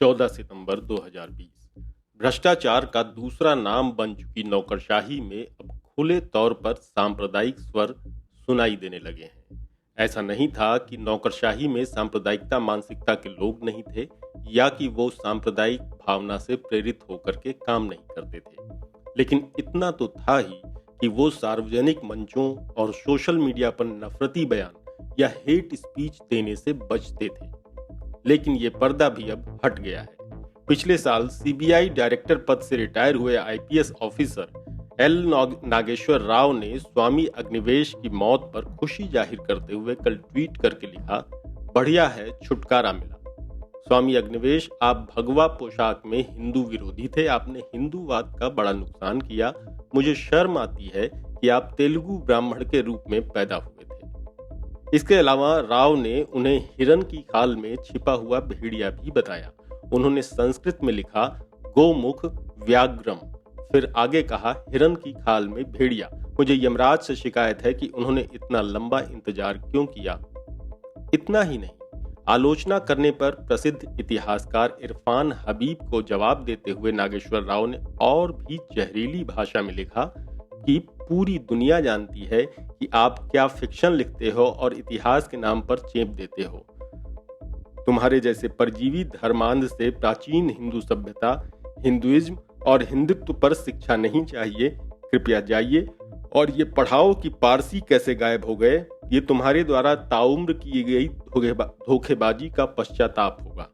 14 सितंबर 2020। भ्रष्टाचार का दूसरा नाम बन चुकी नौकरशाही में अब खुले तौर पर सांप्रदायिक स्वर सुनाई देने लगे हैं। ऐसा नहीं था कि नौकरशाही में सांप्रदायिकता मानसिकता के लोग नहीं थे या कि वो सांप्रदायिक भावना से प्रेरित होकर के काम नहीं करते थे, लेकिन इतना तो था ही कि वो सार्वजनिक मंचों और सोशल मीडिया पर नफरती बयान या हेट स्पीच देने से बचते थे। लेकिन ये पर्दा भी अब हट गया है। पिछले साल सीबीआई डायरेक्टर पद से रिटायर हुए IPS officer L Nageswara Rao ने स्वामी अग्निवेश की मौत पर खुशी जाहिर करते हुए कल ट्वीट करके लिखा, बढ़िया है, छुटकारा मिला। स्वामी अग्निवेश, आप भगवा पोशाक में हिंदू विरोधी थे, आपने हिंदूवाद का बड़ा नुकसान किया। मुझे शर्म आती है कि आप तेलुगु ब्राह्मण के रूप में पैदा हुए थे। इसके अलावा राव ने उन्हें हिरन की खाल में छिपा हुआ भेड़िया भी बताया। उन्होंने संस्कृत में लिखा गोमुख व्याघ्रम, फिर आगे कहा हिरन की खाल में भेड़िया। मुझे यमराज से शिकायत है कि उन्होंने इतना लंबा इंतजार क्यों किया। इतना ही नहीं, आलोचना करने पर प्रसिद्ध इतिहासकार इरफान हबीब को जवाब देते हुए नागेश्वर राव ने और भी जहरीली भाषा में लिखा कि पूरी दुनिया जानती है कि आप क्या फिक्शन लिखते हो और इतिहास के नाम पर चेप देते हो। तुम्हारे जैसे परजीवी धर्मांध से प्राचीन हिंदू सभ्यता, हिंदुइज्म और हिंदुत्व पर शिक्षा नहीं चाहिए। कृपया जाइए और ये पढ़ाओ कि पारसी कैसे गायब हो गए। ये तुम्हारे द्वारा ताउम्र की गई धोखेबाजी का पश्चाताप होगा।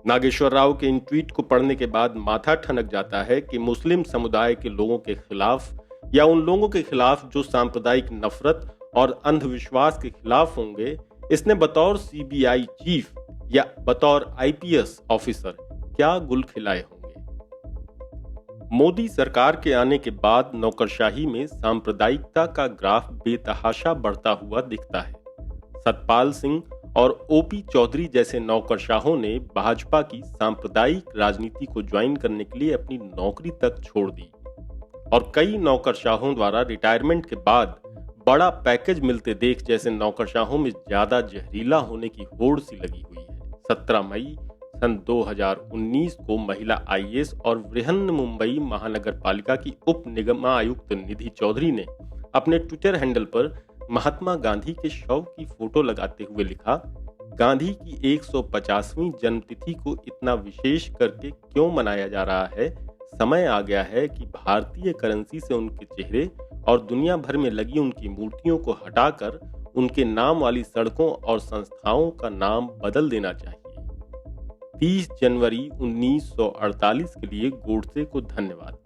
नागेश्वर राव के इन ट्वीट को पढ़ने के बाद माथा ठनक जाता है कि मुस्लिम समुदाय के लोगों के खिलाफ या उन लोगों के खिलाफ जो सांप्रदायिक नफरत और अंधविश्वास के खिलाफ होंगे, इसने बतौर सीबीआई चीफ या बतौर आईपीएस ऑफिसर क्या गुल खिलाए होंगे। मोदी सरकार के आने के बाद नौकरशाही में सांप्रदायिकता का ग्राफ बेतहाशा बढ़ता हुआ दिखता है। सतपाल सिंह और ओपी चौधरी जैसे नौकरशाहों ने भाजपा की सांप्रदायिक राजनीति को ज्वाइन करने के लिए अपनी नौकरी तक छोड़ दी और कई नौकरशाहों द्वारा रिटायरमेंट के बाद बड़ा पैकेज मिलते देख जैसे नौकरशाहों में ज्यादा जहरीला होने की होड़ सी लगी हुई है। 17 मई सन 2019 को महिला आईएएस और बृहन मुंबई महानगर पालिका की उप निगमायुक्त निधि चौधरी ने अपने ट्विटर हैंडल पर महात्मा गांधी के शव की फोटो लगाते हुए लिखा, गांधी की 150वीं जन्मतिथि को इतना विशेष करके क्यों मनाया जा रहा है। समय आ गया है कि भारतीय करेंसी से उनके चेहरे और दुनिया भर में लगी उनकी मूर्तियों को हटाकर उनके नाम वाली सड़कों और संस्थाओं का नाम बदल देना चाहिए। 30 जनवरी 1948 के लिए गोडसे को धन्यवाद।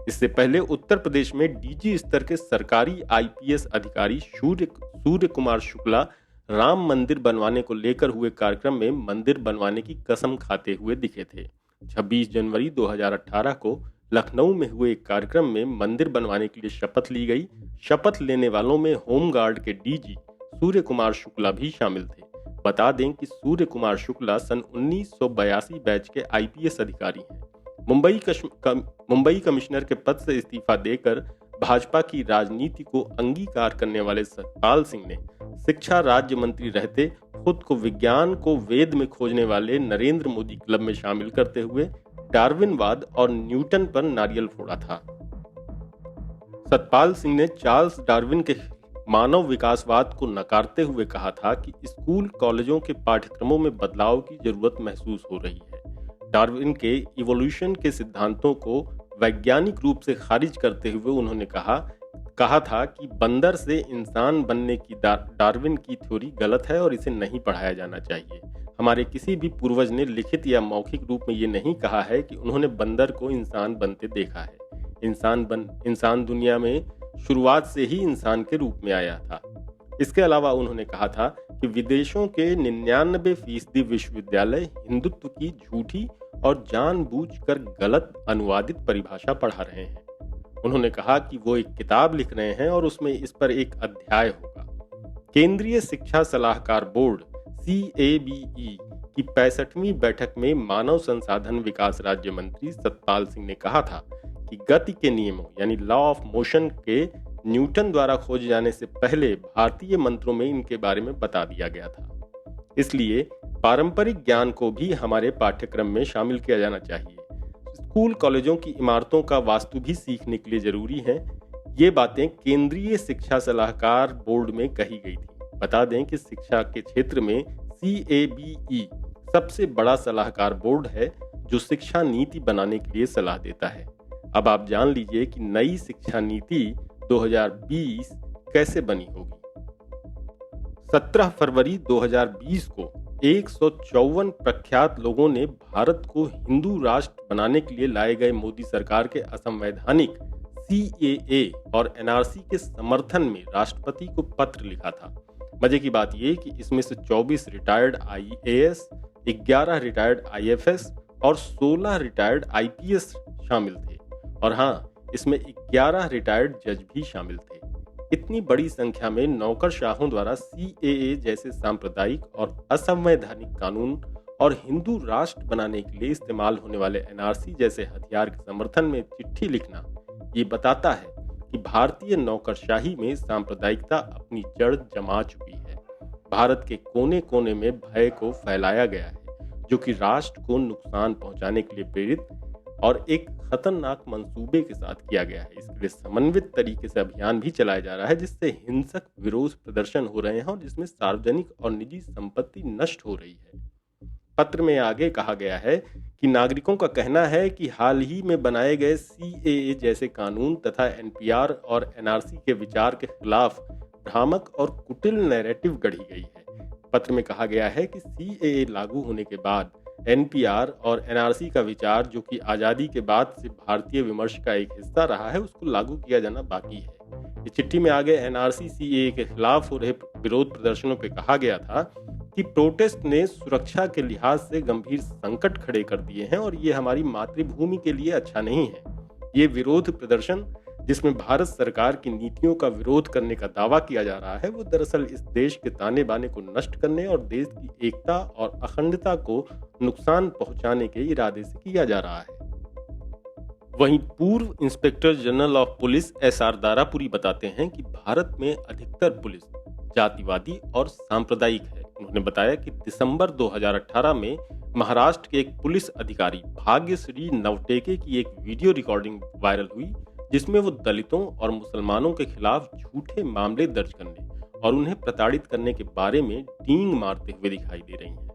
इससे पहले उत्तर प्रदेश में डीजी स्तर के सरकारी आईपीएस अधिकारी सूर्य कुमार शुक्ला राम मंदिर बनवाने को लेकर हुए कार्यक्रम में मंदिर बनवाने की कसम खाते हुए दिखे थे। 26 जनवरी 2018 को लखनऊ में हुए एक कार्यक्रम में मंदिर बनवाने के लिए शपथ ली गई। शपथ लेने वालों में होमगार्ड के डीजी सूर्य कुमार शुक्ला भी शामिल थे। बता दें कि सूर्य कुमार शुक्ला सन 1982 बैच के आईपीएस अधिकारी हैं। मुंबई कमिश्नर के पद से इस्तीफा देकर भाजपा की राजनीति को अंगीकार करने वाले सतपाल सिंह ने शिक्षा राज्य मंत्री रहते खुद को विज्ञान को वेद में खोजने वाले नरेंद्र मोदी क्लब में शामिल करते हुए डार्विनवाद और न्यूटन पर नारियल फोड़ा था। सतपाल सिंह ने चार्ल्स डार्विन के मानव विकासवाद को नकारते हुए कहा था कि स्कूल कॉलेजों के पाठ्यक्रमों में बदलाव की जरूरत महसूस हो रही है। डार्विन के इवोल्यूशन के सिद्धांतों को वैज्ञानिक रूप से खारिज करते हुए उन्होंने कहा था कि बंदर से इंसान बनने की डार्विन की थ्योरी गलत है और इसे नहीं पढ़ाया जाना चाहिए। हमारे किसी भी पूर्वज ने लिखित या मौखिक रूप में ये नहीं कहा है कि उन्होंने बंदर को इंसान बनते देखा है। इंसान दुनिया में शुरुआत से ही इंसान के रूप में आया था। इसके अलावा उन्होंने कहा था कि विदेशों के 99% विश्वविद्यालय हिंदुत्व की झूठी और जानबूझकर गलत अनुवादित परिभाषा पढ़ा रहे हैं। उन्होंने कहा कि वो एक किताब लिख रहे हैं और उसमें इस पर एक अध्याय होगा। केंद्रीय शिक्षा सलाहकार बोर्ड CABE की 65वीं बैठक में मानव संसाधन विकास राज्य मंत्री सतपाल सिंह ने कहा था कि गति के नियमों यानी लॉ ऑफ मोशन के न्यूटन द्वारा खोजे जाने से पहले भारतीय मंत्रों में इनके बारे में बता दिया गया था। इसलिए पारंपरिक ज्ञान को भी हमारे पाठ्यक्रम में शामिल किया जाना चाहिए। स्कूल कॉलेजों की इमारतों का वास्तु भी सीखने के लिए जरूरी है। ये बातें केंद्रीय शिक्षा सलाहकार बोर्ड में कही गई थी। बता दें कि शिक्षा के क्षेत्र में CABE सबसे बड़ा सलाहकार बोर्ड है जो शिक्षा नीति बनाने के लिए सलाह देता है। अब आप जान लीजिए कि नई शिक्षा नीति 2020 कैसे बनी होगी। 17 फरवरी 2020 को 154 प्रख्यात लोगों ने भारत को हिंदू राष्ट्र बनाने के लिए लाए गए मोदी सरकार के असंवैधानिक CAA और NRC के समर्थन में राष्ट्रपति को पत्र लिखा था। मजे की बात यह कि इसमें से 24 रिटायर्ड IAS, 11 रिटायर्ड IFS और 16 रिटायर्ड IPS शामिल थे। और हाँ, इसमें 11 रिटायर्ड जज भी शामिल थे। इतनी बड़ी संख्या में नौकरशाहों द्वारा CAA जैसे सांप्रदायिक और असंवैधानिक कानून और हिंदू राष्ट्र बनाने के लिए इस्तेमाल होने वाले NRC जैसे हथियार के समर्थन में चिट्ठी लिखना ये बताता है कि भारतीय नौकरशाही में सांप्रदायिकता अपनी जड़ जमा चुकी है। भारत के कोने कोने में भय को फैलाया गया है जो कि राष्ट्र को नुकसान पहुंचाने के लिए प्रेरित और एक खतरनाक मंसूबे के साथ किया गया है। इसके लिए समन्वित तरीके से अभियान भी चलाया जा रहा है जिससे हिंसक विरोध प्रदर्शन हो रहे हैं और जिसमें सार्वजनिक और निजी संपत्ति नष्ट हो रही है। पत्र में आगे कहा गया है कि नागरिकों का कहना है कि हाल ही में बनाए गए CAA जैसे कानून तथा NPR और NRC के विचार के खिलाफ भ्रामक और कुटिल नैरेटिव गढ़ी गई है। पत्र में कहा गया है कि CAA लागू होने के बाद NPR और NRC का विचार जो कि आज़ादी के बाद से भारतीय विमर्श का एक हिस्सा रहा है उसको लागू किया जाना बाकी है। इस चिट्ठी में आगे NRC CAA के खिलाफ हो रहे विरोध प्रदर्शनों पर कहा गया था कि प्रोटेस्ट ने सुरक्षा के लिहाज से गंभीर संकट खड़े कर दिए हैं और ये हमारी मातृभूमि के लिए अच्छा नहीं है। ये विरोध प्रदर्शन जिसमें भारत सरकार की नीतियों का विरोध करने का दावा किया जा रहा है वो दरअसल इस देश के ताने बाने को नष्ट करने और देश की एकता और अखंडता को नुकसान पहुंचाने के इरादे से किया जा रहा है। वहीं पूर्व inspector general of police SR Darapuri बताते हैं कि भारत में अधिकतर पुलिस जातिवादी और सांप्रदायिक है। उन्होंने बताया कि दिसंबर 2018 में महाराष्ट्र के एक पुलिस अधिकारी भाग्यश्री नवटेके की एक वीडियो रिकॉर्डिंग वायरल हुई जिसमें वो दलितों और मुसलमानों के खिलाफ झूठे मामले दर्ज करने और उन्हें प्रताड़ित करने के बारे में डींग मारते हुए दिखाई दे रही हैं।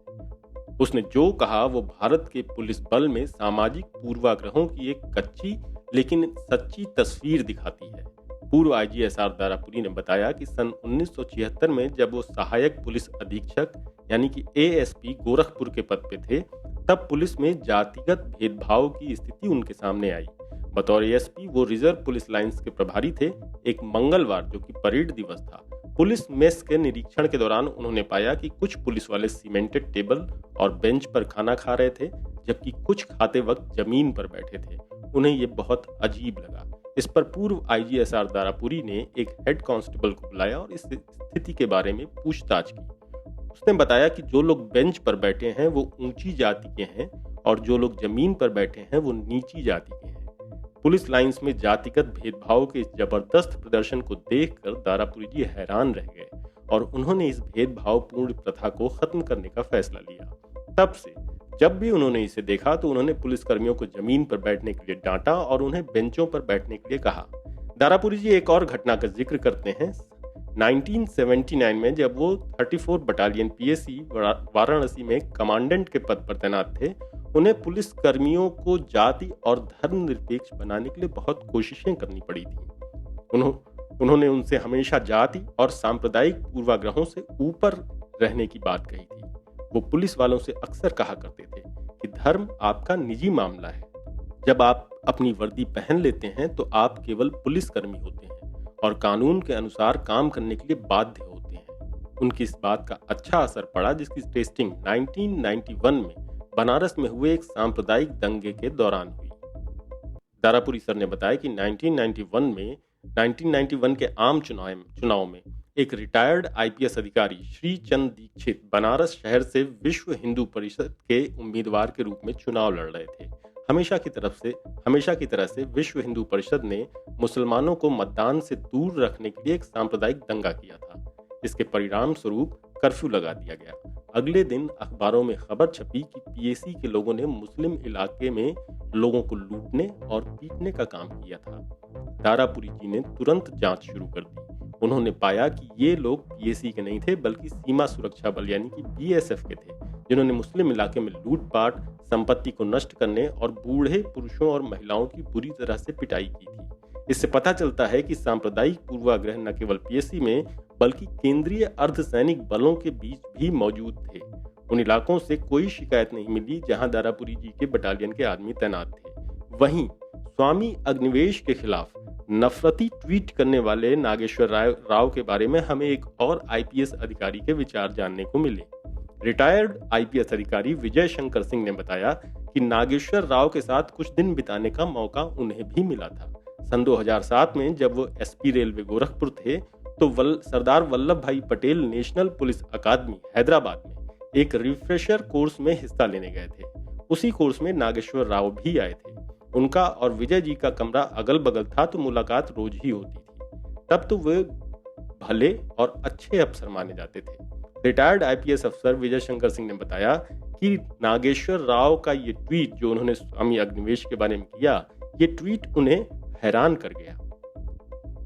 उसने जो कहा वो भारत के पुलिस बल में सामाजिक पूर्वाग्रहों की एक कच्ची लेकिन सच्ची तस्वीर दिखाती है। पूर्व IG SR दारापुरी ने बताया कि सन 1976 में जब वो सहायक पुलिस अधीक्षक यानी कि ASP गोरखपुर के पद पे थे तब पुलिस में जातिगत भेदभाव की स्थिति उनके सामने आई। बतौर ASP वो रिजर्व पुलिस लाइंस के प्रभारी थे। एक मंगलवार जो कि परेड दिवस था, पुलिस मेस के निरीक्षण के दौरान उन्होंने पाया कि कुछ पुलिस वाले सीमेंटेड टेबल और बेंच पर खाना खा रहे थे जबकि कुछ खाते वक्त जमीन पर बैठे थे। उन्हें ये बहुत अजीब लगा। इस पर पूर्व IG SR दारापुरी ने एक हेड कांस्टेबल को बुलाया और इस स्थिति के बारे में पूछताछ की। उसने बताया कि जो लोग बेंच पर बैठे हैं वो ऊंची जाति के हैं और जो लोग जमीन पर बैठे हैं वो नीची जाति के हैं। पुलिस लाइंस में जातिगत भेदभाव के इस जबरदस्त प्रदर्शन को देखकर दारापुरी जी हैरान रह गए और उन्होंने इस भेदभावपूर्ण प्रथा को खत्म करने का फैसला लिया। तब से जब भी उन्होंने इसे देखा तो उन्होंने पुलिसकर्मियों को जमीन पर बैठने के लिए डांटा और उन्हें बेंचों पर बैठने के लिए कहा। दारापुरी जी एक और घटना का जिक्र करते हैं। 1979 में जब वो 34 बटालियन PSC वाराणसी में कमांडेंट के पद पर तैनात थे, उन्हें पुलिस कर्मियों को जाति और धर्म निरपेक्ष बनाने के लिए बहुत कोशिशें करनी पड़ी थी। उन्होंने उनसे हमेशा जाति और सांप्रदायिक पूर्वाग्रहों से ऊपर रहने की बात कही थी। वो पुलिस वालों से अक्सर कहा करते थे कि धर्म आपका निजी मामला है। जब आप अपनी वर्दी पहन लेते हैं तो आप केवल पुलिसकर्मी होते हैं और कानून के अनुसार काम करने के लिए बाध्य होते हैं। उनकी इस बात का अच्छा असर पड़ा जिसकी टेस्टिंग 1991 में बनारस में हुए एक सांप्रदायिक दंगे के दौरान हुई। दारापुरी सर ने बताया कि 1991 के आम चुनाव में एक रिटायर्ड IPS अधिकारी श्री चंद दीक्षित बनारस शहर से विश्व हिंदू परिषद के उम्मीदवार के रूप में चुनाव लड़ रहे थे। हमेशा की तरह से विश्व हिंदू परिषद ने मुसलमानों को मतदान से दूर रखने के लिए एक सांप्रदायिक दंगा किया था। इसके परिणाम स्वरूप कर्फ्यू लगा दिया गया। अगले दिन अखबारों में खबर छपी कि पीएसी के लोगों ने मुस्लिम इलाके में लोगों को लूटने और पीटने का काम किया था। दारापुरी जी ने तुरंत जांच शुरू कर दी। उन्होंने पाया कि ये लोग पीएसी के नहीं थे बल्कि सीमा सुरक्षा बल यानी कि बीएसएफ के थे, जिन्होंने मुस्लिम इलाके में लूटपाट, संपत्ति को नष्ट करने और बूढ़े पुरुषों और महिलाओं की बुरी तरह से पिटाई की थी। इससे पता चलता है कि सांप्रदायिक पूर्वाग्रह न केवल पीएसी में बल्कि केंद्रीय अर्धसैनिक बलों के बीच भी मौजूद थे। उन इलाकों से कोई शिकायत नहीं मिली जहां दारापुरी जी के बटालियन के आदमी तैनात थे। वहीं स्वामी अग्निवेश के खिलाफ नफरती ट्वीट करने वाले नागेश्वर राव के बारे में हमें एक और आईपीएस अधिकारी के विचार जानने को मिले। रिटायर्ड आईपीएस अधिकारी विजय शंकर सिंह ने बताया कि नागेश्वर राव के साथ कुछ दिन बिताने का मौका उन्हें भी मिला था। सन 2007 में जब वो एसपी रेलवे गोरखपुर थे तो सरदार वल्लभ भाई पटेल नेशनल पुलिस अकादमी हैदराबाद में एक रिफ्रेशर कोर्स में हिस्सा लेने गए थे। उसी कोर्स में नागेश्वर राव भी आए थे। उनका और विजय जी का कमरा अगल बगल था तो मुलाकात रोज ही होती थी। तब तो वे भले और अच्छे अफसर माने जाते थे। रिटायर्ड आईपीएस अफसर विजय शंकर सिंह ने बताया कि नागेश्वर राव का ये ट्वीट जो उन्होंने स्वामी अग्निवेश के बारे में किया, ये ट्वीट उन्हें हैरान कर गया।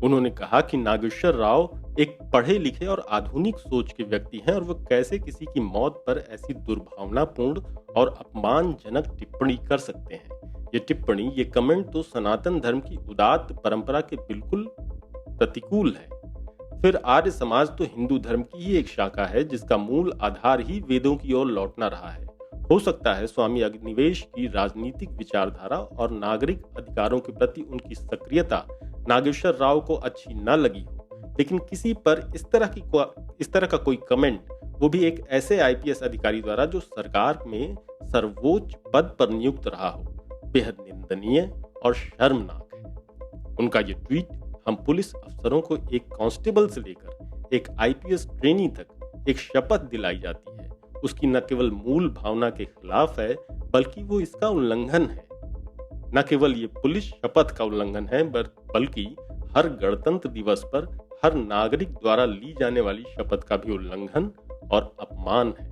उन्होंने कहा कि नागेश्वर राव एक पढ़े लिखे और आधुनिक सोच के व्यक्ति हैं और वो कैसे किसी की मौत पर ऐसी दुर्भावनापूर्ण और अपमानजनक टिप्पणी कर सकते हैं। ये टिप्पणी, ये कमेंट तो सनातन धर्म की उदात्त परंपरा के बिल्कुल प्रतिकूल है। फिर आर्य समाज तो हिंदू धर्म की ही एक शाखा है जिसका मूल आधार ही वेदों की ओर लौटना रहा है। हो सकता है स्वामी अग्निवेश की राजनीतिक विचारधारा और नागरिक अधिकारों के प्रति उनकी सक्रियता नागेश्वर राव को अच्छी न लगी हो, लेकिन किसी पर इस तरह का कोई कमेंट, वो भी एक ऐसे आईपीएस अधिकारी द्वारा जो सरकार में सर्वोच्च पद पर नियुक्त रहा हो, बेहद निंदनीय और शर्मनाक है। उनका ये ट्वीट हम पुलिस अफसरों को एक कांस्टेबल से लेकर एक आईपीएस ट्रेनी तक एक शपथ दिलाई जाती है, उसकी न केवल मूल भावना के खिलाफ है बल्कि वो इसका उल्लंघन है। न केवल ये पुलिस शपथ का उल्लंघन है बल्कि हर गणतंत्र दिवस पर हर नागरिक द्वारा ली जाने वाली शपथ का भी उल्लंघन और अपमान है।